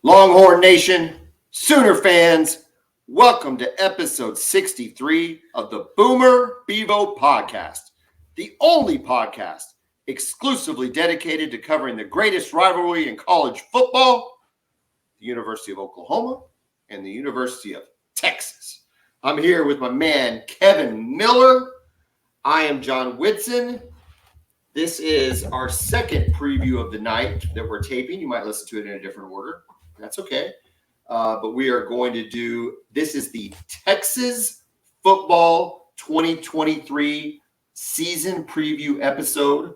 Longhorn Nation, Sooner fans, welcome to episode 63 of the Bevo Podcast, the only podcast exclusively dedicated to covering the greatest rivalry in college football, the University of Oklahoma and the University of Texas. I'm here with my man, Kevin Miller. I am John Whitson. This is our second preview of the night that we're taping. You might listen to it in a different order. That's okay. But we are going to do, this is the Texas Football 2023 season preview episode.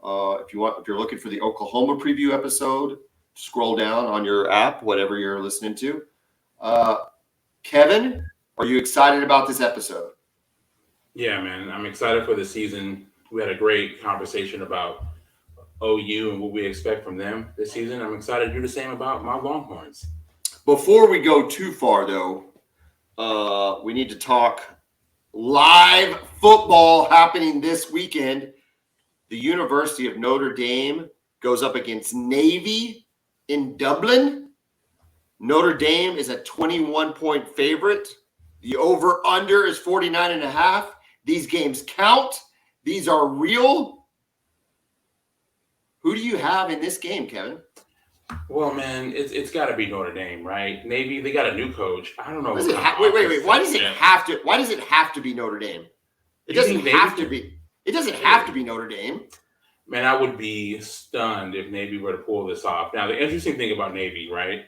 If you're looking for the Oklahoma preview episode, scroll down on your app, whatever you're listening to. Kevin, are you excited about this episode? Yeah, man, I'm excited for the season. We had a great conversation about OU and what we expect from them this season. I'm excited to do the same about my Longhorns. Before we go too far, though, we need to talk live football happening this weekend. The University of Notre Dame goes up against Navy in Dublin. Notre Dame is a 21-point favorite. The over-under is 49.5. These games count. These are real. Who do you have in this game, Kevin? Well, man, it's got to be Notre Dame, right? Navy, they got a new coach. I don't know. Wait. Why does it have to? Why does it have to be Notre Dame? It doesn't have to be. It doesn't have to be Notre Dame. Man, I would be stunned if Navy were to pull this off. Now, the interesting thing about Navy, right?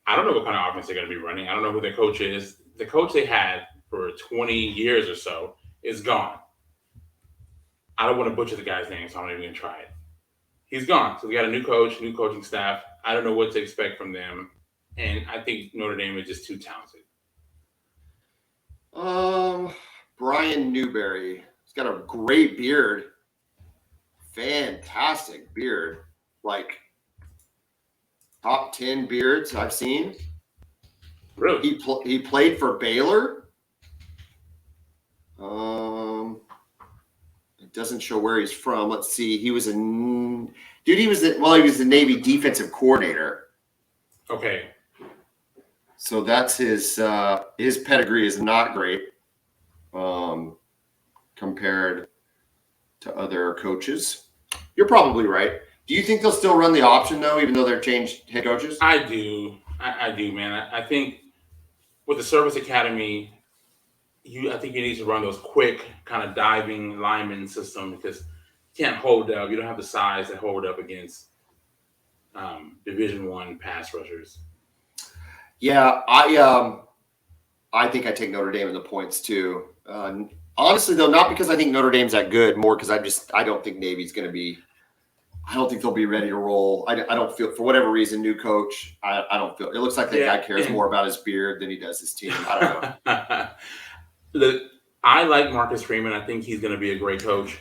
I don't know what kind of offense they're going to be running. I don't know who their coach is. The coach they had for 20 years or so is gone. I don't want to butcher the guy's name, so I'm not even going to try it. He's gone. So we got a new coach, new coaching staff. I don't know what to expect from them. And I think Notre Dame is just too talented. Brian Newberry. He's got a great beard. Fantastic beard. Like top 10 beards I've seen. Really? He played for Baylor. It doesn't show where he's from. Let's see. He was the Navy defensive coordinator. Okay. So that's his pedigree is not great compared to other coaches. You're probably right. Do you think they'll still run the option though, even though they're changed head coaches? I do. I do, man. I think with the service academy, I think you need to run those quick kind of diving lineman system because you can't hold up. You don't have the size to hold up against Division I pass rushers. Yeah, I think I take Notre Dame in the points too. Honestly, though, not because I think Notre Dame's that good, more because I don't think Navy's going to be. I don't think they'll be ready to roll. I don't feel, for whatever reason, new coach. I don't feel. It looks like that guy cares more about his beard than he does his team. I don't know. Look, I like Marcus Freeman. I think he's going to be a great coach.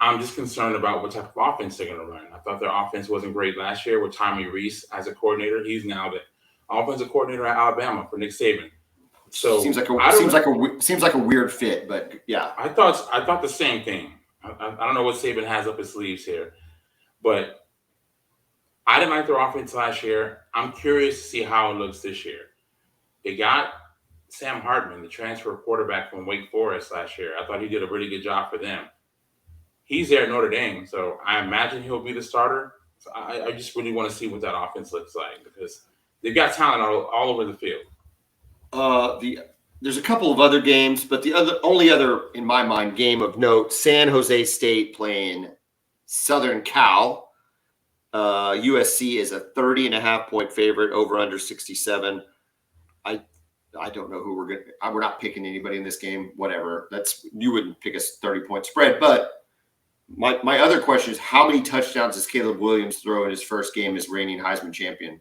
I'm just concerned about what type of offense they're going to run. I thought their offense wasn't great last year with Tommy Rees as a coordinator. He's now the offensive coordinator at Alabama for Nick Saban. So seems like a weird fit, but yeah. I thought the same thing. I don't know what Saban has up his sleeves here, but I didn't like their offense last year. I'm curious to see how it looks this year. They got Sam Hartman, the transfer quarterback from Wake Forest last year. I thought he did a really good job for them. He's there at Notre Dame, so I imagine he'll be the starter. So I just really want to see what that offense looks like because they've got talent all over the field. There's a couple of other games, but the only other, in my mind, game of note, San Jose State playing Southern Cal. USC is a 30.5-point favorite, over under 67. I don't know who we're not picking anybody in this game, whatever. You wouldn't pick a 30-point spread. But my other question is, how many touchdowns does Caleb Williams throw in his first game as reigning Heisman champion?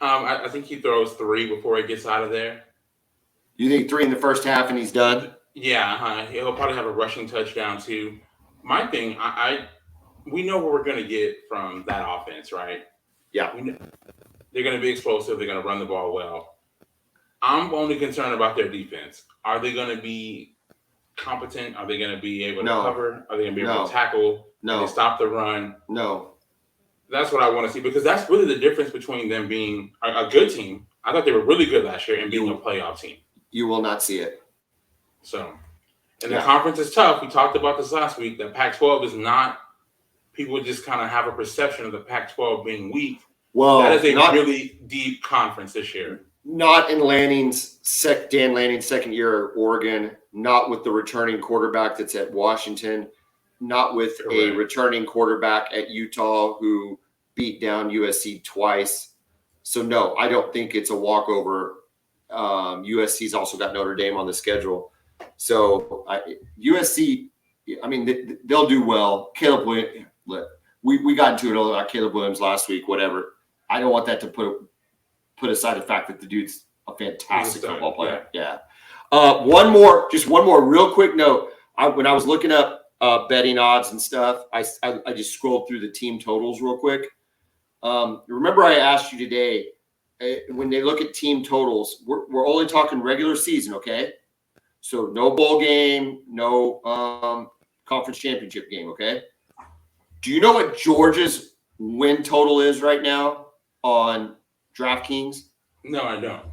I think he throws 3 before he gets out of there. You think 3 in the first half and he's done? Yeah, he'll probably have a rushing touchdown too. My thing, we know what we're going to get from that offense, right? Yeah. They're going to be explosive. They're going to run the ball well. I'm only concerned about their defense. Are they going to be competent? Are they going to be able to cover? Are they going to be able to tackle? No. Can they stop the run? No. That's what I want to see, because that's really the difference between them being a good team. I thought they were really good last year, and being a playoff team. You will not see it. So, and the conference is tough. We talked about this last week. The Pac-12 is not. People just kind of have a perception of the Pac-12 being weak. Well, that is a really deep conference this year. Not in Dan Lanning's second year at Oregon. Not with the returning quarterback that's at Washington. Not with a returning quarterback at Utah who beat down USC twice. So, no, I don't think it's a walkover. USC's also got Notre Dame on the schedule. So, USC, I mean, they'll do well. Caleb Williams, we got into it all about Caleb Williams last week, whatever. I don't want that to put aside the fact that the dude's a fantastic football player. Yeah. One more real quick note. When I was looking up betting odds and stuff, I just scrolled through the team totals real quick. Remember I asked you today, when they look at team totals, we're only talking regular season, okay? So no bowl game, no conference championship game, okay? Do you know what Georgia's win total is right now on DraftKings? No, I don't.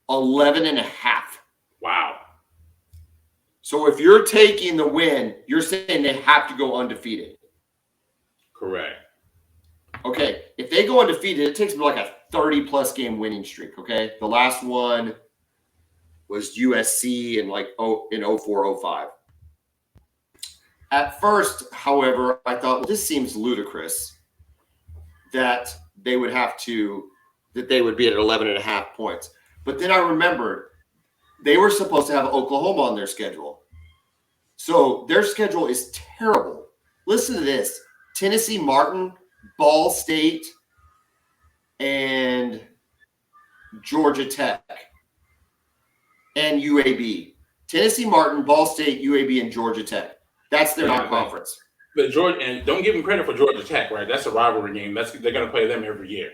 11.5. Wow. So if you're taking the win, you're saying they have to go undefeated. Correct. Okay. If they go undefeated, it takes them like a 30-plus game winning streak, okay? The last one was USC in 04-05. At first, however, I thought, well, this seems ludicrous that they would be at 11.5 points. But then I remembered they were supposed to have Oklahoma on their schedule. So their schedule is terrible. Listen to this. Tennessee Martin, Ball State, and Georgia Tech, and UAB. Tennessee Martin, Ball State, UAB, and Georgia Tech. That's their non-conference. But and don't give them credit for Georgia Tech, right? That's a rivalry game. They're going to play them every year.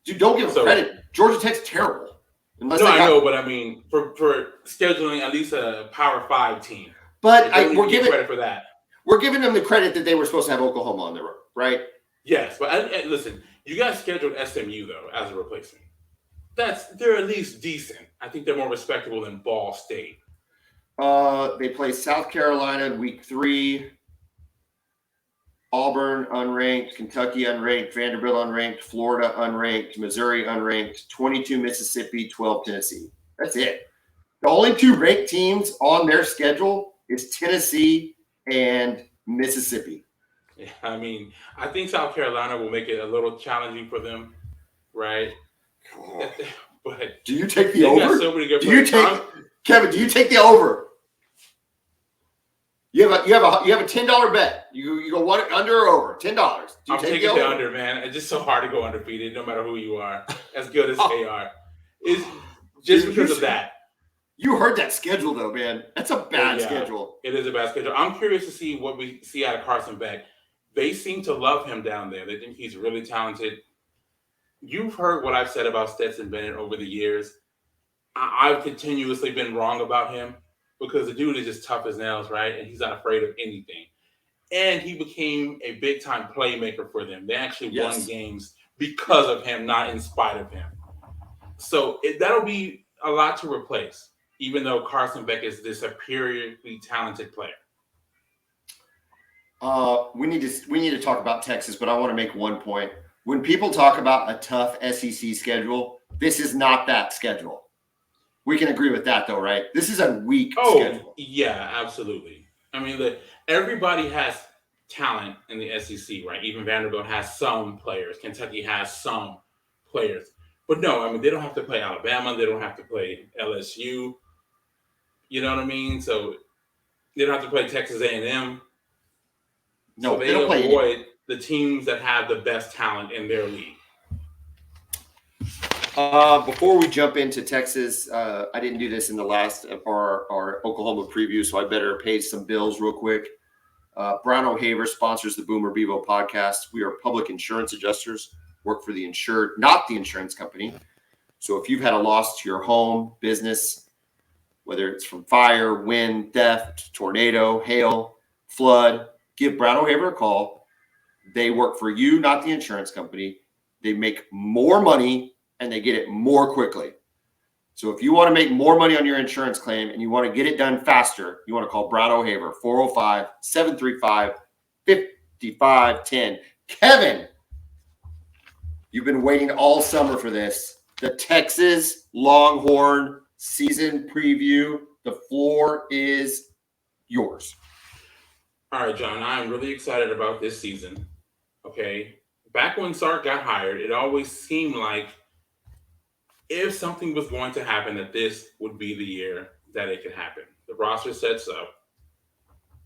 Dude, don't give them credit. Georgia Tech's terrible. I know, but I mean, for scheduling at least a Power 5 team. But we're giving credit for that. We're giving them the credit that they were supposed to have Oklahoma on their road, right? Yes, but listen, you guys scheduled SMU though as a replacement. They're at least decent. I think they're more respectable than Ball State. They play South Carolina in week 3. Auburn unranked, Kentucky unranked, Vanderbilt unranked, Florida unranked, Missouri unranked, 22 Mississippi, 12 Tennessee. That's it. The only 2 ranked teams on their schedule is Tennessee and Mississippi. Yeah, I mean, I think South Carolina will make it a little challenging for them, right? But do you take the over? So many good Kevin, do you take the over? You have a $10 bet. You go under or over? $10. I'm taking the under, man. It's just so hard to go undefeated, no matter who you are. As good as they are, it's just because of that. You heard that schedule, though, man. That's a bad schedule. It is a bad schedule. I'm curious to see what we see out of Carson Beck. They seem to love him down there. They think he's really talented. You've heard what I've said about Stetson Bennett over the years. I've continuously been wrong about him because the dude is just tough as nails, right? And he's not afraid of anything. And he became a big-time playmaker for them. They actually won games because of him, not in spite of him. So that'll be a lot to replace, even though Carson Beck is this superiorly talented player. We need to talk about Texas, but I want to make one point. When people talk about a tough SEC schedule, this is not that schedule. We can agree with that, though, right? This is a weak schedule. Yeah, absolutely. I mean, everybody has talent in the SEC, right? Even Vanderbilt has some players. Kentucky has some players. But no, I mean, they don't have to play Alabama. They don't have to play LSU. You know what I mean? So they don't have to play Texas A&M. No, so they don't avoid the teams that have the best talent in their league. Before we jump into Texas, I didn't do this in the last of our Oklahoma preview, so I better pay some bills real quick. Brown O'Haver sponsors the Boomer Bevo Podcast. We are public insurance adjusters, work for the insured, not the insurance company. So if you've had a loss to your home, business, whether it's from fire, wind, theft, tornado, hail, flood, give Brown O'Haver a call, They work for you, not the insurance company. They make more money and they get it more quickly. So if you want to make more money on your insurance claim and you want to get it done faster, you want to call Brown O'Haver, 405-735-5510. Kevin, you've been waiting all summer for this. The Texas Longhorn season preview. The floor is yours. All right, John, I'm really excited about this season. Okay. Back when Sark got hired, it always seemed like if something was going to happen, that this would be the year that it could happen. The roster sets up.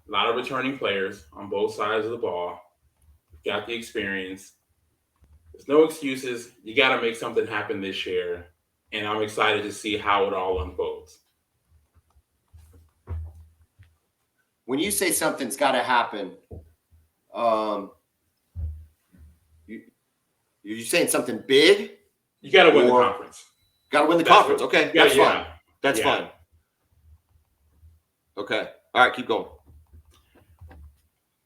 A lot of returning players on both sides of the ball. Got the experience. There's no excuses. You got to make something happen this year. And I'm excited to see how it all unfolds. When you say something's got to happen, you're saying something big? You got to win the conference. Got to win the conference. Okay, that's fine. That's fine. Okay. All right, keep going.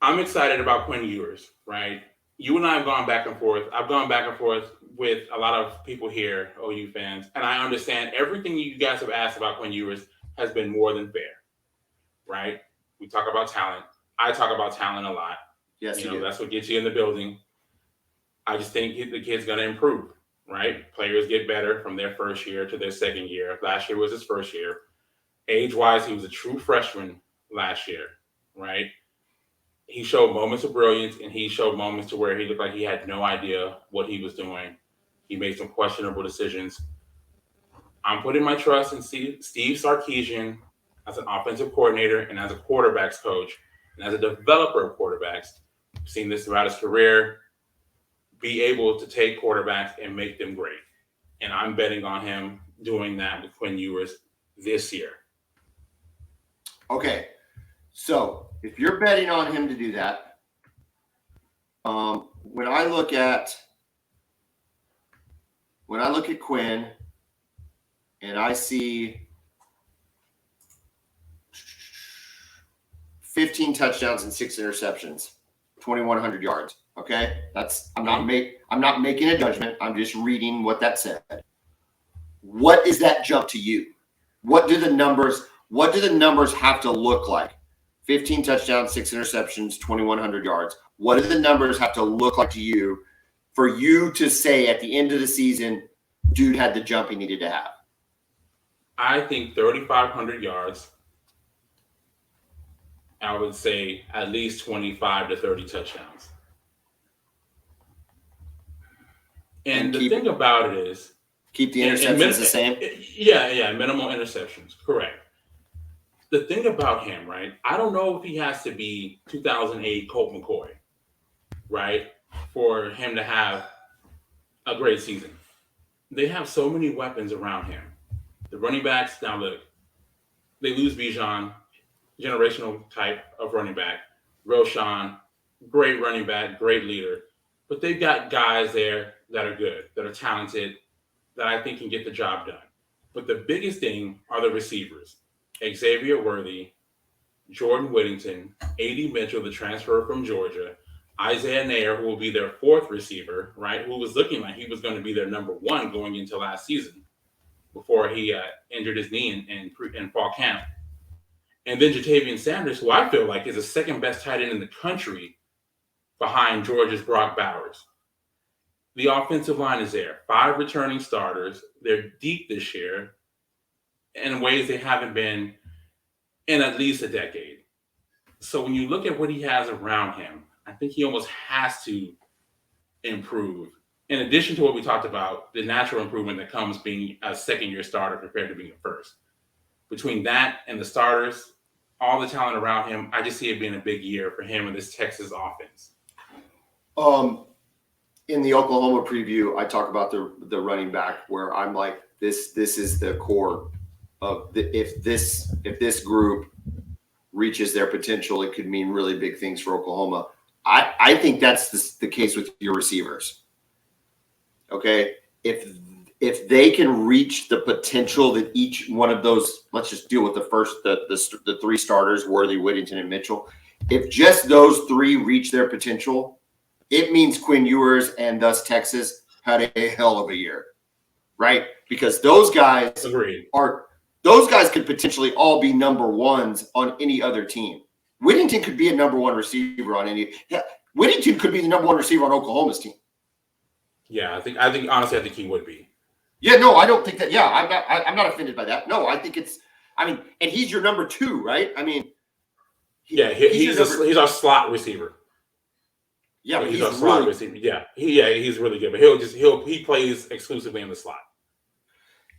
I'm excited about Quinn Ewers, right? You and I have gone back and forth. I've gone back and forth with a lot of people here, OU fans, and I understand everything you guys have asked about Quinn Ewers has been more than fair, right? We talk about talent. I talk about talent a lot. Yes, you do. That's what gets you in the building. I just think the kid's going to improve, right? Players get better from their first year to their second year. Last year was his first year. Age-wise, he was a true freshman last year, right? He showed moments of brilliance, and he showed moments to where he looked like he had no idea what he was doing. He made some questionable decisions. I'm putting my trust in Steve Sarkisian as an offensive coordinator and as a quarterbacks coach and as a developer of quarterbacks. I've seen this throughout his career, be able to take quarterbacks and make them great. And I'm betting on him doing that with Quinn Ewers this year. Okay. So if you're betting on him to do that, when I look at Quinn and I see 15 touchdowns and 6 interceptions, 2,100 yards. Okay, I'm not making a judgment. I'm just reading what that said. What is that jump to you? What do the numbers have to look like? 15 touchdowns, 6 interceptions, 2,100 yards. What do the numbers have to look like to you for you to say at the end of the season, dude had the jump he needed to have? I think 3,500 yards. I would say at least 25 to 30 touchdowns. And the thing about it is, keep the interceptions the same? Yeah, minimal interceptions, correct. The thing about him, right, I don't know if he has to be 2008 Colt McCoy, right, for him to have a great season. They have so many weapons around him. The running backs, now look, they lose Bijan, generational type of running back. Roshan, great running back, great leader. But they've got guys there that are good, that are talented, that I think can get the job done. But the biggest thing are the receivers. Xavier Worthy, Jordan Whittington, A.D. Mitchell, the transfer from Georgia, Isaiah Nair, who will be their 4th receiver, right, who was looking like he was going to be their number 1 going into last season before he injured his knee in fall camp. And then Jatavian Sanders, who I feel like is the second best tight end in the country behind Georgia's Brock Bowers. The offensive line is there. 5 returning starters. They're deep this year in ways they haven't been in at least a decade. So when you look at what he has around him, I think he almost has to improve. In addition to what we talked about, the natural improvement that comes being a second-year starter compared to being a first. Between that and the starters, all the talent around him, I just see it being a big year for him and this Texas offense. In the Oklahoma preview, I talk about the running back where I'm like, this is the core of if this group reaches their potential, it could mean really big things for Oklahoma. I think that's the case with your receivers. Okay, if they can reach the potential that each one of those, let's just deal with the 3 starters, Worthy, Whittington, and Mitchell. If just those 3 reach their potential, it means Quinn Ewers and thus Texas had a hell of a year, right? Because those guys could potentially all be number ones on any other team. Whittington could be a number one receiver on any. Yeah, Whittington could be the number one receiver on Oklahoma's team. Yeah, I think honestly, I think he would be. Yeah, no, I don't think that. Yeah, I'm not offended by that. No, I think it's. I mean, and he's your number two, right? I mean, he's our slot receiver. Yeah, but he's our slot receiver. Yeah, he's really good. But he plays exclusively in the slot.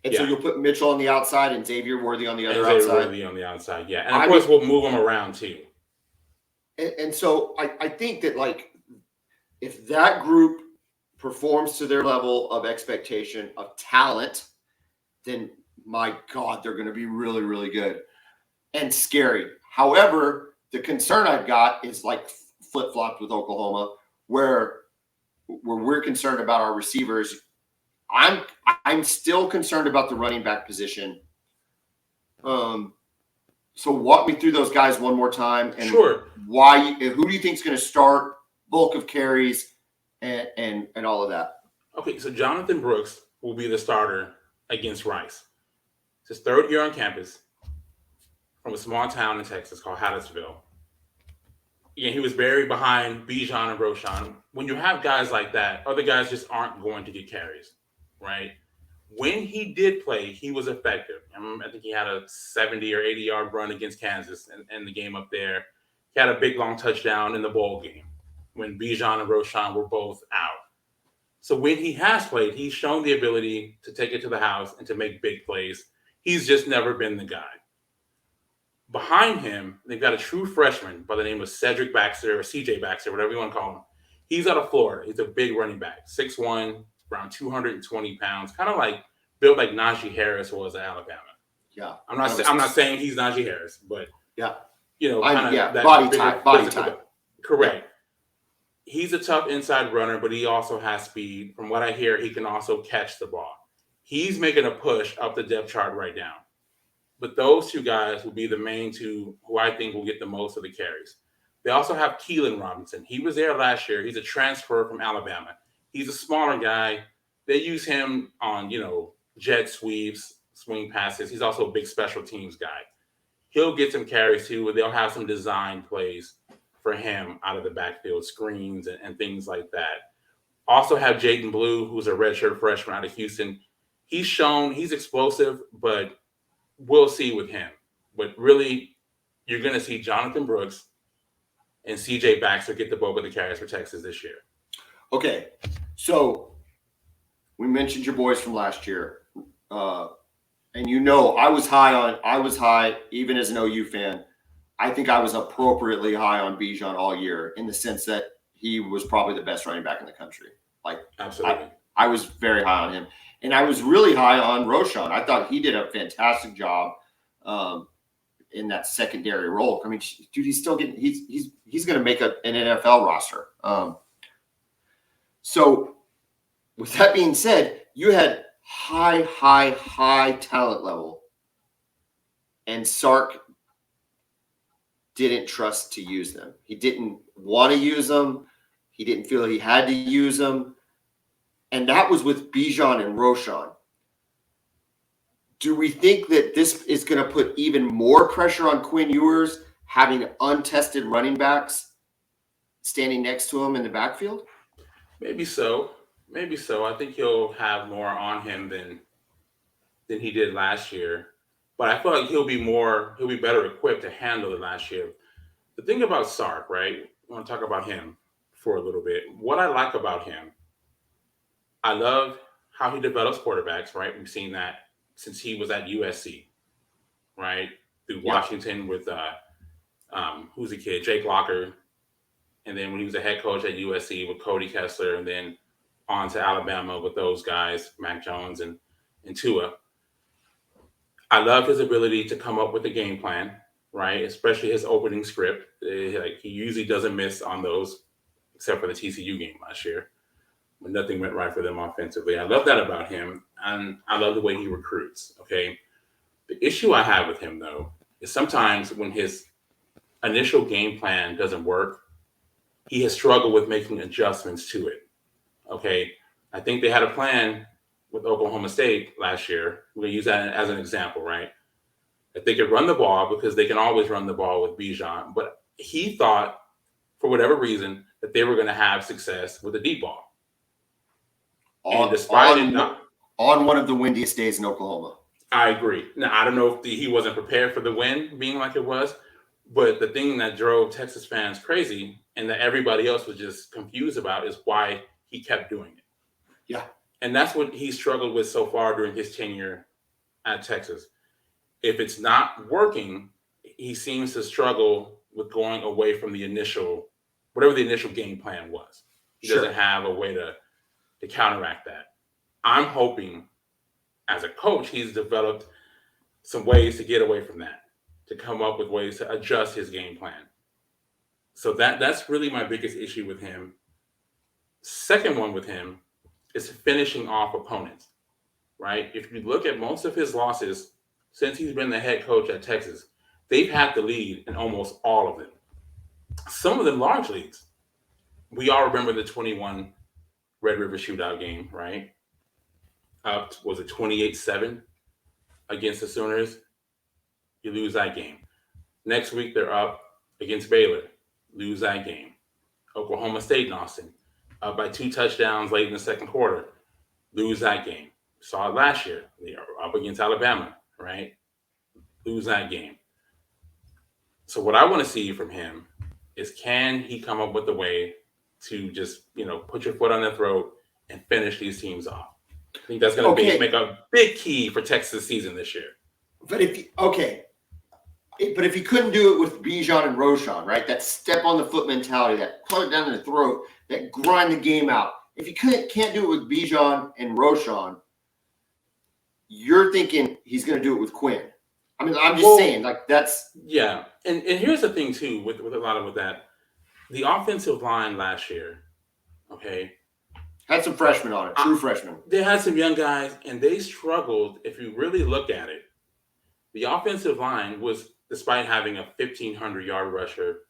And so you'll put Mitchell on the outside and Xavier Worthy on the other outside. Xavier Worthy on the outside, yeah. And of course, we'll move them around too. And so I think that, like, if that group performs to their level of expectation of talent, then my God, they're going to be really, really good and scary. However, the concern I've got is like flip-flopped with Oklahoma, where we're concerned about our receivers. I'm still concerned about the running back position. So walk me through those guys one more time, and sure. Who do you think is going to start, bulk of carries, and all of that? Okay, so Jonathan Brooks will be the starter against Rice. It's his third year on campus from a small town in Texas called Hattiesville. Yeah, he was buried behind Bijan and Roschon. When you have guys like that, other guys just aren't going to get carries, right? When he did play, he was effective. I think he had a 70 or 80-yard run against Kansas in the game up there. He had a big, long touchdown in the bowl game when Bijan and Roschon were both out. So when he has played, he's shown the ability to take it to the house and to make big plays. He's just never been the guy. Behind him, they've got a true freshman by the name of Cedric Baxter or CJ Baxter, whatever you want to call him. He's out of Florida. He's a big running back, 6'1", around 220 pounds, kind of like built like Najee Harris was at Alabama. Yeah, I'm not saying he's Najee Harris, but yeah, that body type. Correct. Yeah. He's a tough inside runner, but he also has speed. From what I hear, he can also catch the ball. He's making a push up the depth chart right now. But those two guys will be the main two who I think will get the most of the carries. They also have Keelan Robinson. He was there last year. He's a transfer from Alabama. He's a smaller guy. They use him on, jet sweeps, swing passes. He's also a big special teams guy. He'll get some carries too, and they'll have some design plays for him out of the backfield, screens and things like that. Also have Jaden Blue, who's a redshirt freshman out of Houston. He's shown he's explosive, but we'll see with him. But really, you're going to see Jonathan Brooks and CJ Baxter get the bulk of the carries for Texas this year. Okay, so we mentioned your boys from last year. And I was high, even as an OU fan. I think I was appropriately high on Bijan all year in the sense that he was probably the best running back in the country. Like, absolutely. I was very high on him. And I was really high on Roschon. I thought he did a fantastic job in that secondary role. I mean, dude, he's still getting he's going to make an NFL roster. So with that being said, you had high talent level, and Sark didn't trust to use them. He didn't want to use them. He didn't feel he had to use them. And that was with Bijan and Roschon. Do we think that this is going to put even more pressure on Quinn Ewers having untested running backs standing next to him in the backfield? Maybe so. I think he'll have more on him than he did last year. But I feel like he'll be better equipped to handle it last year. The thing about Sark, right? I want to talk about him for a little bit. What I like about him, I love how he develops quarterbacks, right? We've seen that since he was at USC, right? Through Washington with, who's the kid? Jake Locker. And then when he was a head coach at USC with Cody Kessler, and then on to Alabama with those guys, Mac Jones and Tua. I love his ability to come up with a game plan, right? Especially his opening script. He usually doesn't miss on those, except for the TCU game last year, when nothing went right for them offensively. I love that about him, and I love the way he recruits, okay? The issue I have with him, though, is sometimes when his initial game plan doesn't work, he has struggled with making adjustments to it. Okay. I think they had a plan with Oklahoma State last year. We're going to use that as an example, right? That they could run the ball because they can always run the ball with Bijan. But he thought, for whatever reason, that they were going to have success with the deep ball. And despite it not on one of the windiest days in Oklahoma. I agree. Now, I don't know if he wasn't prepared for the win being like it was, but the thing that drove Texas fans crazy and that everybody else was just confused about is why he kept doing it. Yeah. And that's what he struggled with so far during his tenure at Texas. If it's not working, he seems to struggle with going away from whatever the initial game plan was. He doesn't have a way to counteract that. I'm hoping as a coach, he's developed some ways to get away from that, to come up with ways to adjust his game plan. So that's really my biggest issue with him. Second one with him is finishing off opponents, right? If you look at most of his losses since he's been the head coach at Texas, they've had the lead in almost all of them. Some of them large leads. We all remember the 21 Red River Shootout game, right? Was it 28-7 against the Sooners? You lose that game. Next week, they're up against Baylor. Lose that game. Oklahoma State and Austin, up by 2 touchdowns late in the second quarter. Lose that game. Saw it last year. They are up against Alabama, right? Lose that game. So what I want to see from him is, can he come up with a way to just, put your foot on their throat and finish these teams off? I think that's going to make a big key for Texas season this year. But if he couldn't do it with Bijan and Roschon, right? That step on the foot mentality, that put it down their throat, that grind the game out. If he can't do it with Bijan and Roschon, you're thinking he's going to do it with Quinn. I mean, I'm just saying, like, that's yeah. And here's the thing too with a lot of that, the offensive line last year, okay, had some freshmen on it, true freshmen. They had some young guys, and they struggled. If you really look at it, the offensive line was, despite having a 1,500-yard rusher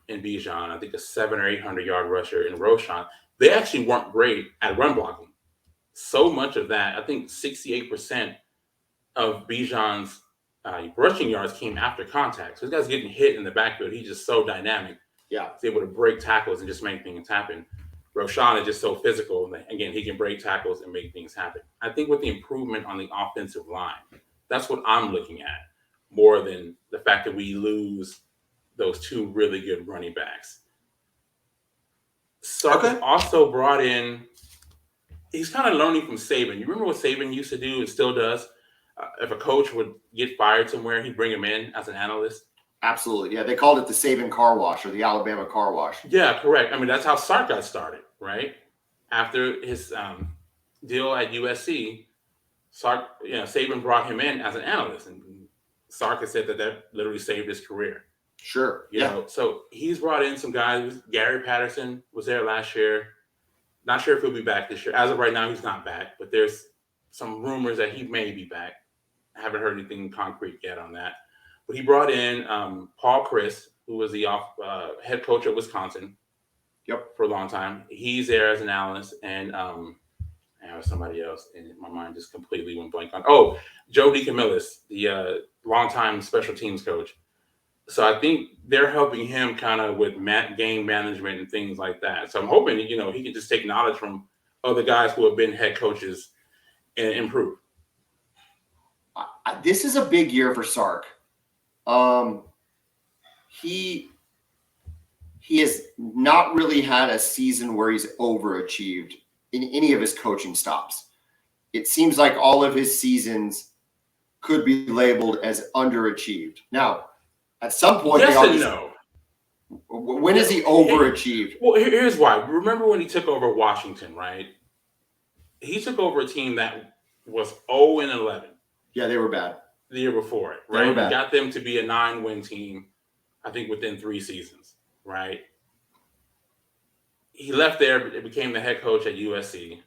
in Bijan, I think a 700 or 800-yard rusher in Roschon, they actually weren't great at run blocking. So much of that, I think 68% of Bijan's rushing yards came after contact. So this guy's getting hit in the backfield. He's just so dynamic. Yeah. He's able to break tackles and just make things happen. Roschon is just so physical. Again, he can break tackles and make things happen. I think with the improvement on the offensive line, that's what I'm looking at more than the fact that we lose those 2 really good running backs. Sark also brought in, he's kind of learning from Saban. You remember what Saban used to do and still does? If a coach would get fired somewhere, he'd bring him in as an analyst. Absolutely. Yeah, they called it the Saban car wash or the Alabama car wash. Yeah, correct. I mean, that's how Sark got started, right? After his deal at USC, Sark, Saban brought him in as an analyst, and Sark has said that literally saved his career. Sure. Yeah. So he's brought in some guys. Gary Patterson was there last year. Not sure if he'll be back this year. As of right now, he's not back, but there's some rumors that he may be back. I haven't heard anything concrete yet on that. But he brought in Paul Chris, who was the head coach at Wisconsin. Yep. For a long time. He's there as an analyst, and there was somebody else, and my mind just completely went blank on. Oh, Joe DeCamillis, the longtime special teams coach. So I think they're helping him kind of with game management and things like that. So I'm hoping, he can just take knowledge from other guys who have been head coaches and improve. This is a big year for Sark. He has not really had a season where he's overachieved in any of his coaching stops. It seems like all of his seasons could be labeled as underachieved. Now, at some point, yes and no. When has he overachieved? Well, here's why. Remember when he took over Washington, right? He took over a team that was 0-11. Yeah, they were bad. The year before it, right? He got them to be a 9-win team, I think, within 3 seasons, right? He left there, but became the head coach at USC,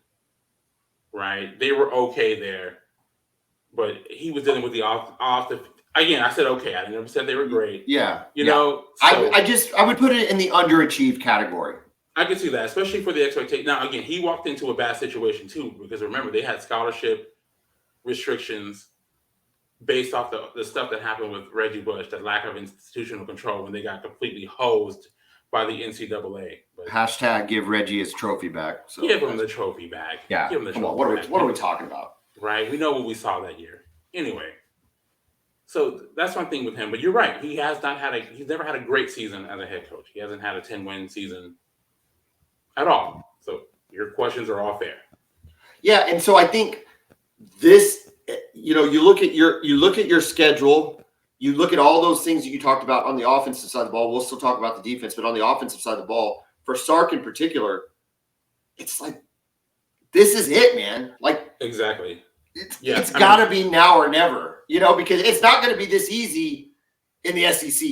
right? They were okay there, but he was dealing with the Again, I said okay. I never said they were great. Yeah. You know, so I would put it in the underachieved category. I can see that, especially for the expectation. Now, again, he walked into a bad situation too, because remember, they had scholarship restrictions based off the stuff that happened with Reggie Bush, that lack of institutional control when they got completely hosed by the NCAA. But hashtag give Reggie his trophy back. So give him the trophy back. Yeah. Give him the trophy back. What are we talking about? Right. We know what we saw that year. Anyway. So that's one thing with him. But you're right. He's never had a great season as a head coach. He hasn't had a 10-win season at all. So your questions are all fair. Yeah. And so I think this, you look at your schedule, you look at all those things that you talked about on the offensive side of the ball. We'll still talk about the defense, but on the offensive side of the ball, for Sark in particular, it's like, this is it, man. Like, exactly. It's got to be now or never, because it's not going to be this easy in the SEC.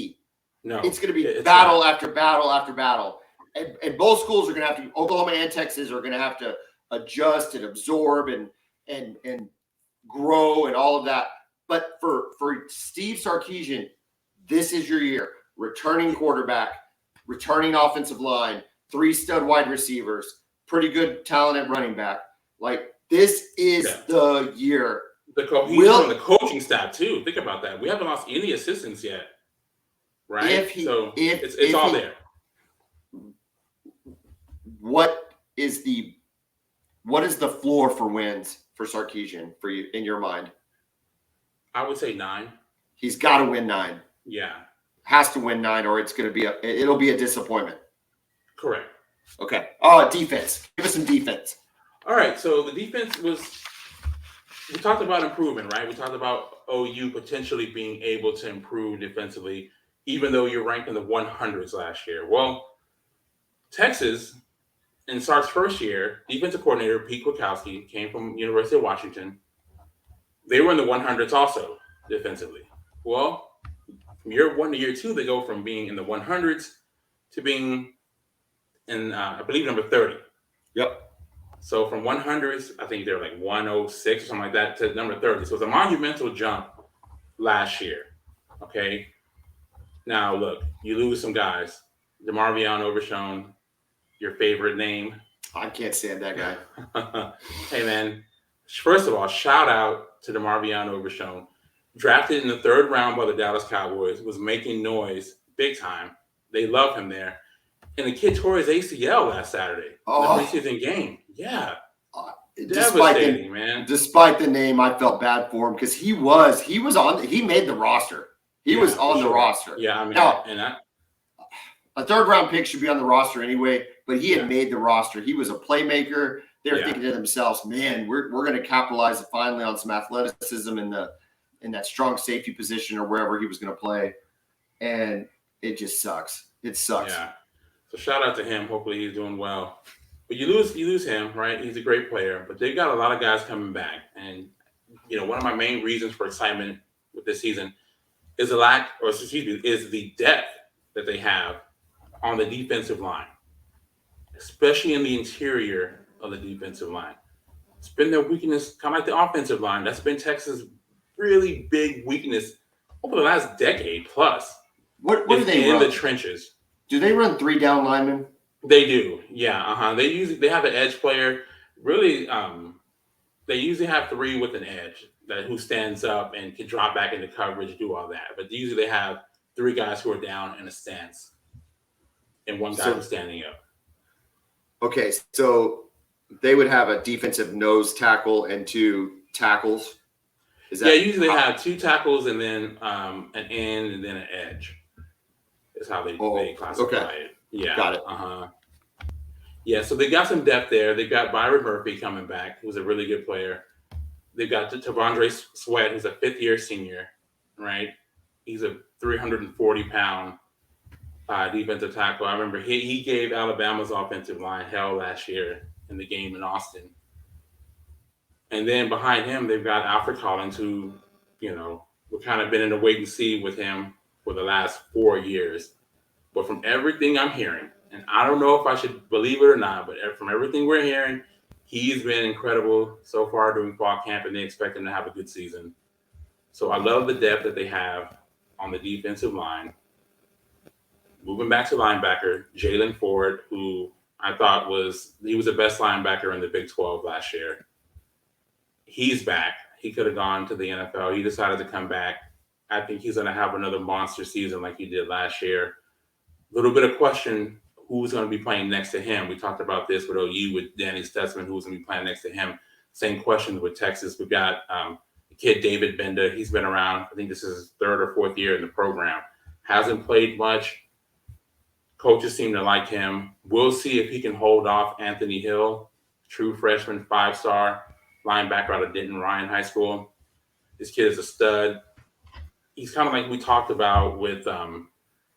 No. It's going to be battle after battle after battle. And both schools are going to have to, Oklahoma and Texas are going to have to adjust and absorb and grow and all of that. But for Steve Sarkisian, this is your year. Returning quarterback, returning offensive line, 3 stud wide receivers, pretty good talent at running back. Like, this is the year. He's on the coaching staff too. Think about that. We haven't lost any assistants yet, right? It's all there. What is the floor for wins for Sarkisian for you in your mind? I would say 9. He's got to win 9. Yeah, has to win 9, or it'll be a disappointment. Correct. Okay. Defense. Give us some defense. All right, so the defense we talked about improvement, right? We talked about OU potentially being able to improve defensively, even though you're ranked in the 100s last year. Well, Texas, in Sark's first year, defensive coordinator Pete Kwiatkowski came from University of Washington. They were in the 100s also defensively. Well, from year 1 to year 2, they go from being in the 100s to being in, I believe, number 30. Yep. So from 100s, I think they're like 106 or something like that, to number 30. So it's a monumental jump last year. Okay. Now, look, you lose some guys. DeMarvion Overshown, your favorite name. I can't stand that guy. Hey, man. First of all, shout out to DeMarvion Overshown. Drafted in the 3rd round by the Dallas Cowboys, was making noise big time. They love him there. And the kid tore his ACL last Saturday in the preseason game. Yeah. Devastating, man. Despite the name, I felt bad for him because he made the roster. He was on the roster. Yeah, I mean, a 3rd round pick should be on the roster anyway, but he had made the roster. He was a playmaker. They're thinking to themselves, man, we're going to capitalize finally on some athleticism in that strong safety position or wherever he was going to play. And it just sucks. It sucks. Yeah. So shout out to him. Hopefully he's doing well. But you lose him, right? He's a great player. But they've got a lot of guys coming back. And, one of my main reasons for excitement with this season is the depth that they have on the defensive line, especially in the interior of the defensive line. It's been their weakness, kind of like the offensive line. That's been Texas' really big weakness over the last decade plus. What do they run? In the trenches? Do they run 3 down linemen? They do, yeah. They have an edge player. Really, they usually have 3 with an edge who stands up and can drop back into coverage, do all that. But usually they have 3 guys who are down in a stance, and 1 guy who's standing up. Okay, so they would have a defensive nose tackle and 2 tackles. Usually they have 2 tackles and then an end and then an edge. Is how they classify it. Yeah. Got it. Yeah, so they got some depth there. They've got Byron Murphy coming back, who's a really good player. They've got Tavondre Sweat, who's a 5th-year senior, right? He's a 340-pound defensive tackle. I remember he gave Alabama's offensive line hell last year in the game in Austin. And then behind him, they've got Alfred Collins, who, we've kind of been in a wait and see with him for the last 4 years. But from everything I'm hearing, and I don't know if I should believe it or not, but from everything we're hearing, he's been incredible so far during fall camp, and they expect him to have a good season. So I love the depth that they have on the defensive line. Moving back to linebacker, Jalen Ford, who I thought was the best linebacker in the Big 12 last year. He's back. He could have gone to the NFL. He decided to come back. I think he's going to have another monster season like he did last year. A little bit of question, who's going to be playing next to him? We talked about this with OU, with Danny Stutzman, who's going to be playing next to him. Same questions with Texas. We've got the kid David Benda. He's been around. I think this is his third or fourth year in the program. Hasn't played much. Coaches seem to like him. We'll see if he can hold off Anthony Hill, true freshman, 5-star linebacker out of Denton Ryan High School. This kid is a stud. He's kind of like we talked about with PJ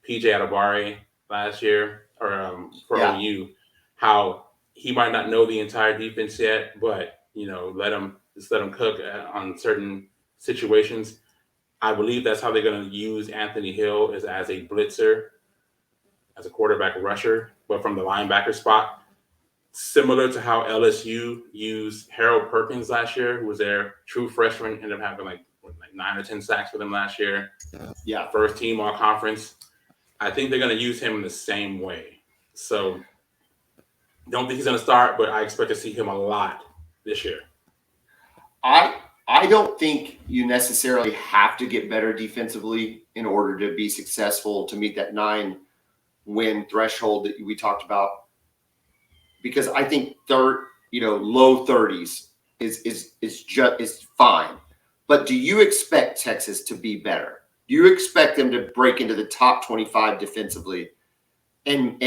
Adebari last year, or for OU, how he might not know the entire defense yet, but let him cook on certain situations. I believe that's how they're going to use Anthony Hill as a blitzer, as a quarterback rusher, but from the linebacker spot. Similar to how LSU used Harold Perkins last year, who was their true freshman, ended up having like 9 or 10 sacks for them last year. Yeah. First team all conference. I think they're going to use him in the same way. So don't think he's going to start, but I expect to see him a lot this year. I don't think you necessarily have to get better defensively in order to be successful to meet that 9-win threshold that we talked about. Because I think low 30s is fine. But do you expect Texas to be better? Do you expect them to break into the top 25 defensively and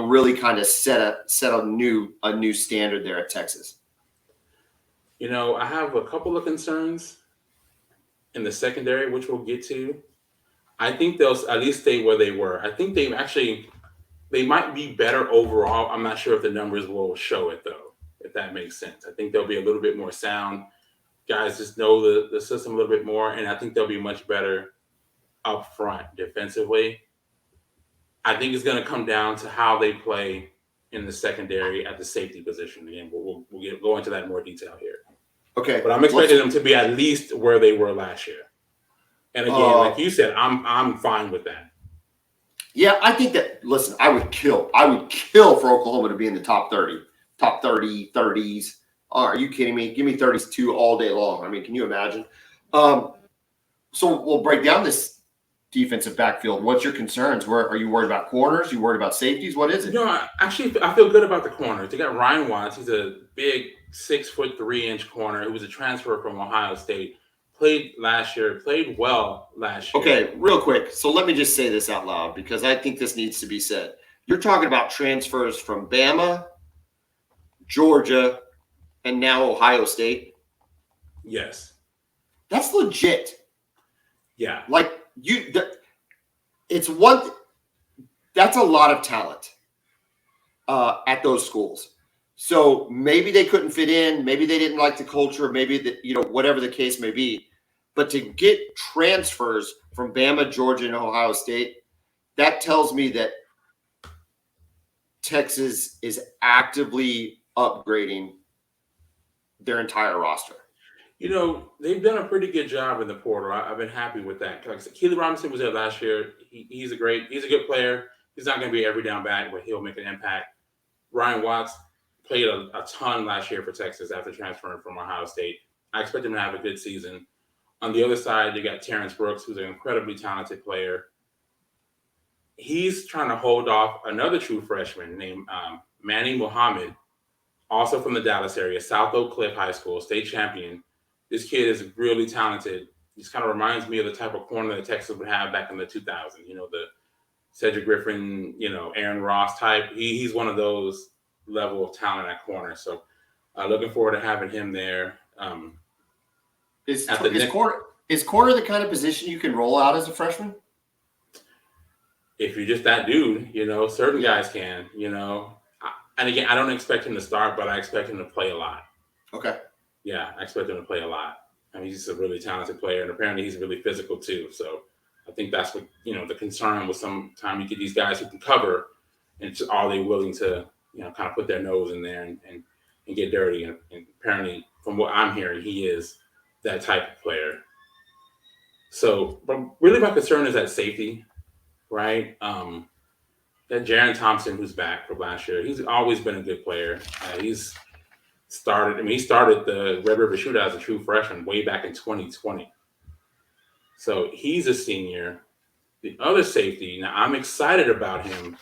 really kind of set a new standard there at Texas? I have a couple of concerns in the secondary, which we'll get to. I think they'll at least stay where they were. I think they might be better overall. I'm not sure if the numbers will show it, though, if that makes sense. I think they'll be a little bit more sound. Guys just know the system a little bit more, and I think they'll be much better up front defensively. I think it's going to come down to how they play in the secondary at the safety position. Again, we'll go into that in more detail here. Okay. But I'm expecting them to be at least where they were last year. And again, like you said, I'm fine with that. Yeah, I think that, listen, I would kill for Oklahoma to be in the top 30, 30s. Are you kidding me? Give me 32 all day long. I mean, can you imagine? So we'll break down this defensive backfield. What's your concerns? Are you worried about corners? Are you worried about safeties? What is it? I feel good about the corners. They got Ryan Watts. He's a big 6'3" corner. He was a transfer from Ohio State. Played well last year. Okay, real quick. So let me just say this out loud because I think this needs to be said. You're talking about transfers from Bama, Georgia, and now Ohio State. Yes. That's legit. Yeah. That's a lot of talent at those schools. So maybe they couldn't fit in. Maybe they didn't like the culture. Maybe whatever the case may be. But to get transfers from Bama, Georgia, and Ohio State, that tells me that Texas is actively upgrading their entire roster. They've done a pretty good job in the portal. I've been happy with that. Like I said, Keely Robinson was there last year. He's a good player. He's not going to be every down back, but he'll make an impact. Ryan Watts played a ton last year for Texas after transferring from Ohio State. I expect him to have a good season. On the other side, you got Terrence Brooks, who's an incredibly talented player. He's trying to hold off another true freshman named Manny Muhammad, also from the Dallas area, South Oak Cliff High School, state champion. This kid is really talented. He just kind of reminds me of the type of corner that Texas would have back in the 2000s. The Cedric Griffin, Aaron Ross type. He's one of those level of talent at corner. So looking forward to having him there. Is corner the kind of position you can roll out as a freshman? If you're just that dude, certain guys can, And again, I don't expect him to start, but I expect him to play a lot. Okay. Yeah, I expect him to play a lot. I mean, he's just a really talented player, and apparently he's really physical too. So I think that's what, the concern with some time you get these guys who can cover, and just are they willing to, kind of put their nose in there and get dirty. And apparently, from what I'm hearing, he is that type of player. So, but really my concern is at safety, right? That Jaron Thompson, who's back from last year, he's always been a good player. He started the Red River Shootout as a true freshman way back in 2020. So he's a senior. The other safety, now I'm excited about him,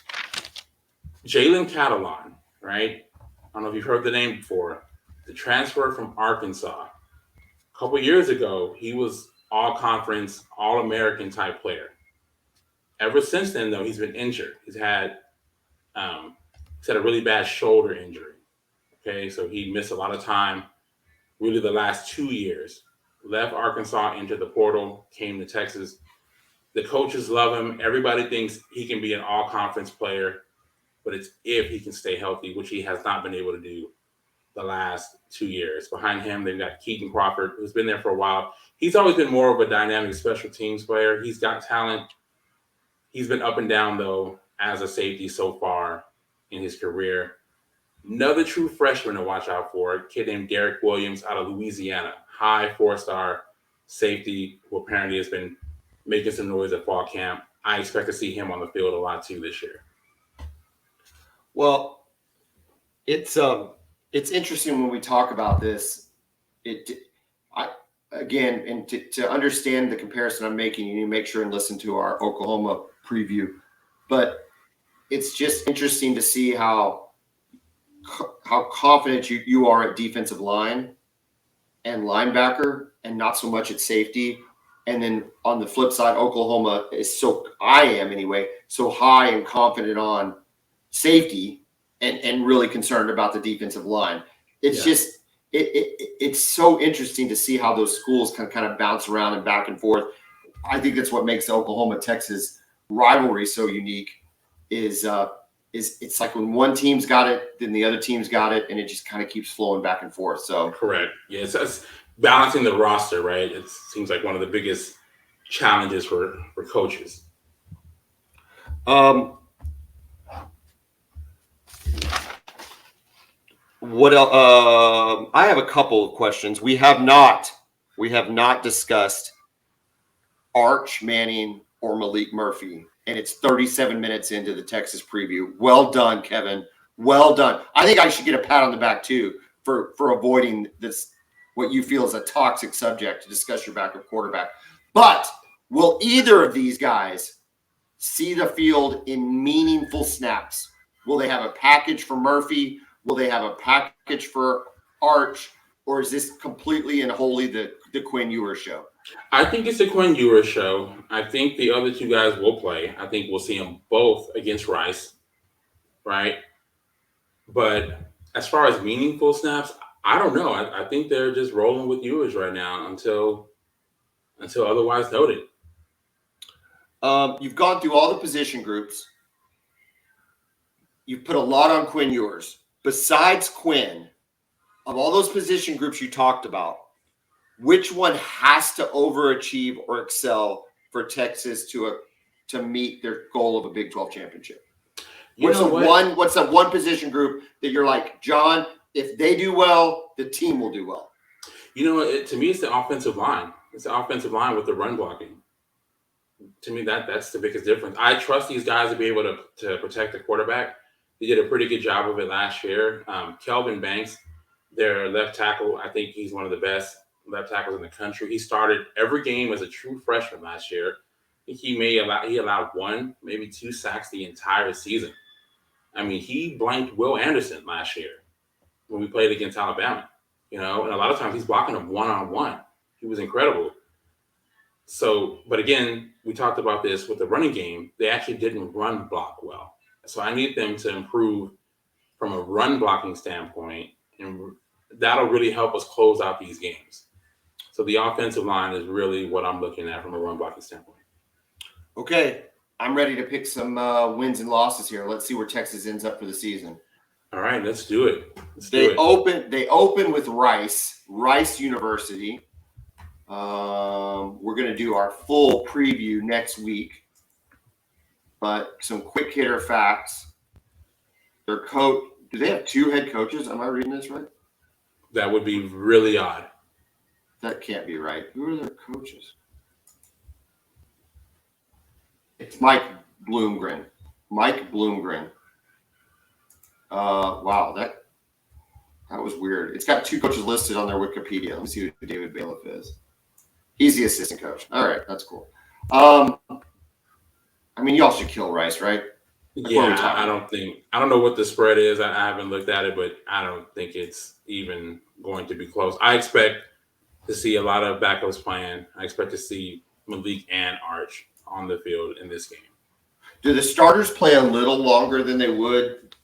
Jalen Catalon, right? I don't know if you've heard the name before. The transfer from Arkansas. A couple years ago, he was all conference, all American type player. Ever since then, though, he's been injured. He's had a really bad shoulder injury. Okay, so he missed a lot of time, really the last 2 years. Left Arkansas, entered the portal, came to Texas. The coaches love him. Everybody thinks he can be an all conference player, but it's if he can stay healthy, which he has not been able to do the last 2 years. Behind him, they've got Keaton Crawford, who's been there for a while. He's always been more of a dynamic special teams player. He's got talent. He's been up and down, though, as a safety so far in his career. Another true freshman to watch out for, a kid named Derek Williams out of Louisiana. High 4-star safety who apparently has been making some noise at fall camp. I expect to see him on the field a lot, too, this year. Well, it's interesting when we talk about this. To understand the comparison I'm making, you need to make sure and listen to our Oklahoma preview. But it's just interesting to see how confident you are at defensive line and linebacker, and not so much at safety. And then on the flip side, Oklahoma is so high and confident on safety and really concerned about the defensive line. It's just it's so interesting to see how those schools can kind of bounce around and back and forth. I think that's what makes the Oklahoma-Texas rivalry so unique is it's like when one team's got it, then the other team's got it, and it just kind of keeps flowing back and forth. So correct. Yeah, it's balancing the roster, right? It seems like one of the biggest challenges for coaches. What else? I have a couple of questions. We have not discussed Arch Manning or Malik Murphy, and it's 37 minutes into the Texas preview. Well done, Kevin. Well done. I think I should get a pat on the back too for avoiding this, what you feel is a toxic subject to discuss your backup quarterback. But will either of these guys see the field in meaningful snaps? Will they have a package for Murphy? Will they have a package for Arch? Or is this completely and wholly the Quinn Ewers show? I think it's the Quinn Ewers show. I think the other two guys will play. I think we'll see them both against Rice, right? But as far as meaningful snaps, I don't know. I think they're just rolling with Ewers right now until otherwise noted. You've gone through all the position groups. You've put a lot on Quinn Ewers. Besides Quinn, of all those position groups you talked about, which one has to overachieve or excel for Texas to meet their goal of a Big 12 championship? What's the one position group that you're like, John, if they do well, the team will do well? You know, to me, it's the offensive line. It's the offensive line with the run blocking. To me, that's the biggest difference. I trust these guys to be able to protect the quarterback. They did a pretty good job of it last year. Kelvin Banks, their left tackle, I think he's one of the best left tackles in the country. He started every game as a true freshman last year. I think he allowed 1, maybe 2 sacks the entire season. I mean, he blanked Will Anderson last year when we played against Alabama, and a lot of times he's blocking him one-on-one. He was incredible. So, but again, we talked about this with the running game. They actually didn't run block well. So I need them to improve from a run blocking standpoint, and that'll really help us close out these games. So the offensive line is really what I'm looking at from a run blocking standpoint. Okay, I'm ready to pick some wins and losses here. Let's see where Texas ends up for the season. All right, let's do it. They open with Rice University. We're going to do our full preview next week. But some quick hitter facts. Their coach, do they have 2 head coaches? Am I reading this right? That would be really odd. That can't be right. Who are their coaches? It's Mike Bloomgren. Mike Bloomgren. Wow, that was weird. It's got 2 coaches listed on their Wikipedia. Let me see who David Bailiff is. He's the assistant coach. All right, that's cool. I mean, y'all should kill Rice, right? Yeah, I don't know what the spread is. I haven't looked at it, but I don't think it's even going to be close. I expect to see a lot of backups playing. I expect to see Malik and Arch on the field in this game. Do the starters play a little longer than they would,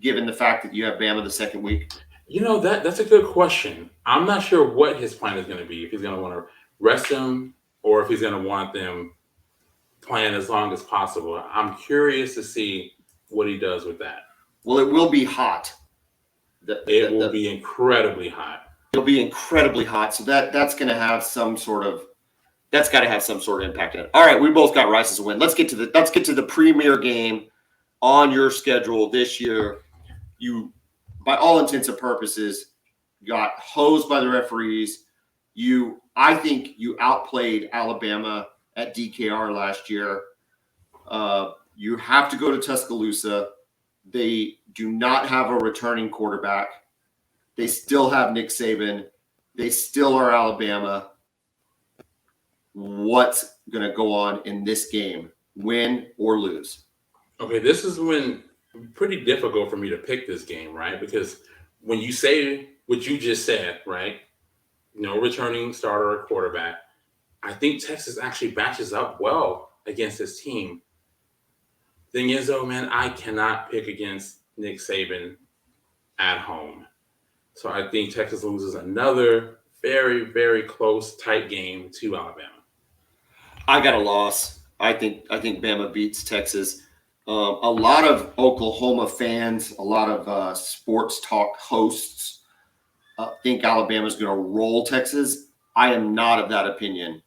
given the fact that you have Bama the second week? You know, that's a good question. I'm not sure what his plan is going to be. If he's going to want to rest them or if he's going to want them playing as long as possible. I'm curious to see what he does with that. Well, it will be hot. It will be incredibly hot. It'll be incredibly hot. So that's going to have some sort of impact on it. All right, we both got Rice as a win. Let's get to the premier game on your schedule this year. You, by all intents and purposes, got hosed by the referees. I think you outplayed Alabama at DKR last year. You have to go to Tuscaloosa. They do not have a returning quarterback. They still have Nick Saban. They still are Alabama. What's going to go on in this game, win or lose? Okay, this is when pretty difficult for me to pick this game, right? Because when you say what you just said, right, no returning starter or quarterback, I think Texas actually matches up well against this team. Thing is, though, man, I cannot pick against Nick Saban at home. So I think Texas loses another very, very close, tight game to Alabama. I got a loss. I think Bama beats Texas. A lot of Oklahoma fans, a lot of sports talk hosts think Alabama's going to roll Texas. I am not of that opinion.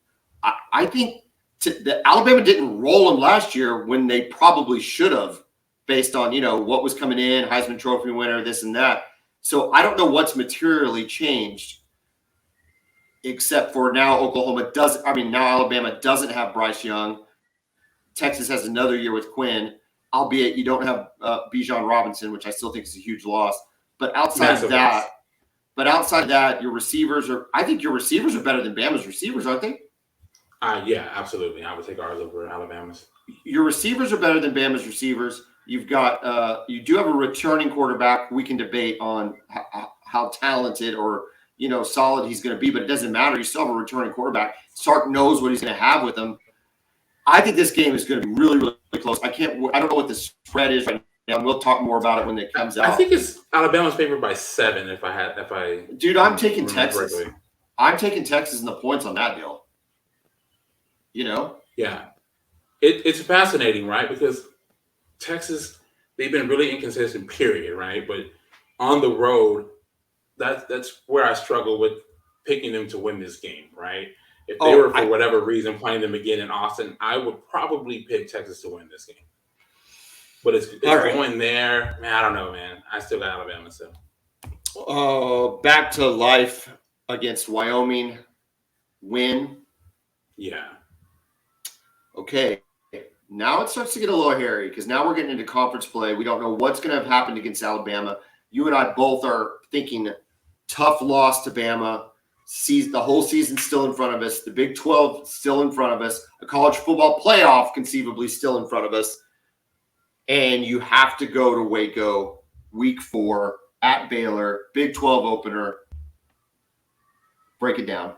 I think that Alabama didn't roll them last year when they probably should have, based on what was coming in, Heisman Trophy winner, this and that. So I don't know what's materially changed, except for now Alabama doesn't have Bryce Young. Texas has another year with Quinn, albeit you don't have Bijan Robinson, which I still think is a huge loss. But outside of that, your receivers are better than Bama's receivers, aren't they? Yeah, absolutely. I would take ours over Alabama's. Your receivers are better than Bama's receivers. You've got you do have a returning quarterback. We can debate on how talented or solid he's going to be, but it doesn't matter. You still have a returning quarterback. Sark knows what he's going to have with him. I think this game is going to be really, really close. I don't know what the spread is right now. We'll talk more about it when it comes out. I think it's Alabama's favored by 7. Dude, I'm taking Texas. Correctly. I'm taking Texas in the points on that deal. Yeah, it's fascinating, right? Because Texas, they've been really inconsistent, period, right? But on the road, that's where I struggle with picking them to win this game, right? If they were, for whatever reason, playing them again in Austin, I would probably pick Texas to win this game. But it's going there. Man, I don't know, man. I still got Alabama, so. Back to life against Wyoming. Win. Yeah. Okay. Now it starts to get a little hairy because now we're getting into conference play. We don't know what's going to have happened against Alabama. You and I both are thinking tough loss to Bama. The whole season's still in front of us. The Big 12 still in front of us. A college football playoff conceivably still in front of us. And you have to go to Waco week 4 at Baylor, Big 12 opener. Break it down.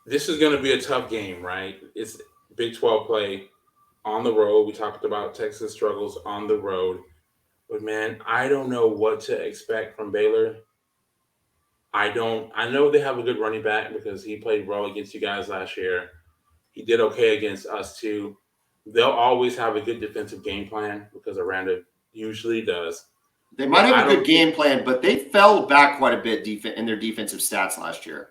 This is going to be a tough game, right? It's Big 12 play on the road. We talked about Texas struggles on the road. But, man, I don't know what to expect from Baylor. I know they have a good running back because he played well against you guys last year. He did okay against us, too. They'll always have a good defensive game plan because Aranda usually does. They might have a good game plan, but they fell back quite a bit in their defensive stats last year.